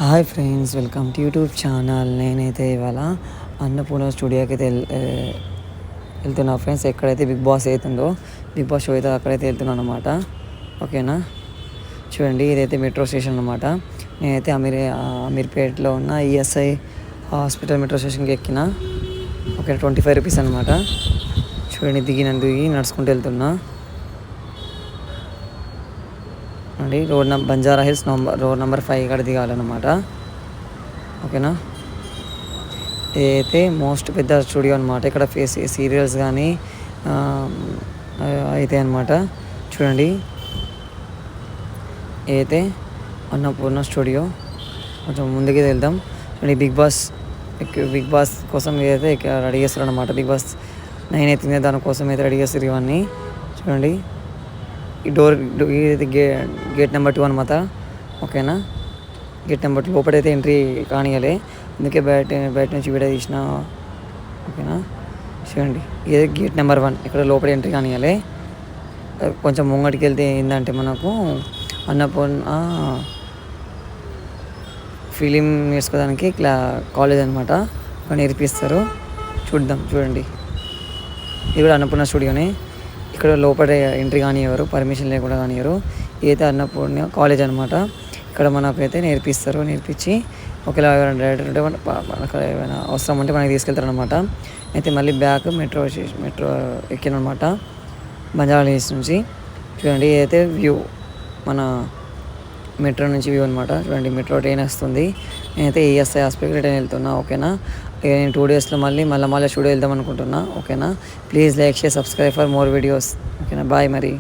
Hi friends, welcome to YouTube channel. నేనైతే ఇవాళ అన్నపూర్ణ స్టూడియోకి అయితే వెళ్తున్నా ఫ్రెండ్స్. ఎక్కడైతే బిగ్ బాస్ అవుతుందో, బిగ్ బాస్ షో అయితే అక్కడైతే వెళ్తున్నాను అనమాట. ఓకేనా, చూడండి, ఇదైతే మెట్రో స్టేషన్ అనమాట. నేనైతే అమీర్పేటలో ఉన్న ఈఎస్ఐ హాస్పిటల్ మెట్రో స్టేషన్కి ఎక్కిన. ఓకే, 25 రూపీస్ అనమాట. చూడండి, దిగి నడుచుకుంటూ వెళ్తున్నా అండి. బంజారా హిల్స్ రోడ్ నెంబర్ 5 కాడ దిగాలన్నమాట. ఓకేనా, ఇదైతే మోస్ట్ పెద్ద స్టూడియో అనమాట. ఇక్కడ సీరియల్స్ కానీ అయితే అనమాట. చూడండి, ఏదైతే అన్నపూర్ణ స్టూడియో. కొంచెం ముందుకి వెళ్దాం. చూడండి, బిగ్ బాస్ కోసం ఏదైతే రెడీ చేస్తారు అనమాట. బిగ్ బాస్ 9 అవుతుంది, దానికోసం అయితే రెడీ చేస్తారు ఇవన్నీ. చూడండి, ఈ ఇది గేట్ నెంబర్ 2 అనమాట. ఓకేనా, గేట్ నెంబర్ 2 లోపలైతే ఎంట్రీ కానియాలి, అందుకే బయట నుంచి వీడియో తీసిన. ఓకేనా, చూడండి, ఇది గేట్ నెంబర్ 1. ఇక్కడ లోపల ఎంట్రీ కానియాలి. కొంచెం ముంగటికి వెళ్తే ఏంటంటే మనకు అన్నపూర్ణ ఫిలిం నేర్చుకోవడానికి కాలేజ్ అనమాట. అక్కడ నేర్పిస్తారు. చూడండి, ఇది కూడా అన్నపూర్ణ స్టూడియోనే. ఇక్కడ లోపల ఎంట్రీ కానివ్వరు, పర్మిషన్ లేకుండా కానివ్వరు. ఇదైతే అన్నపూర్ణ కాలేజ్ అనమాట. ఇక్కడ మనకైతే నేర్పించి ఒకవేళ ఎవరైనా డైరెక్టర్ ఉంటే మనకు ఏమైనా అవసరం ఉంటే మనకి తీసుకెళ్తారు అనమాట. అయితే మళ్ళీ బ్యాక్ మెట్రో ఎక్కినమాట బంజారా హిల్స్ నుంచి. చూడండి, ఇదైతే వ్యూ, మన మెట్రో నుంచి వ్యూ అనమాట. చూడండి, మెట్రో ట్రైన్ వస్తుంది. నేనైతే ఈఎస్ఐ హాస్పిటల్ రిటర్న్ వెళ్తున్నా. ఓకేనా, నేను 2 డేస్లో మళ్ళీ స్టూడియో వెళ్దాం అనుకుంటున్నా. ఓకేనా, please like, share, subscribe for more videos. ఓకేనా, బాయ్ మరి.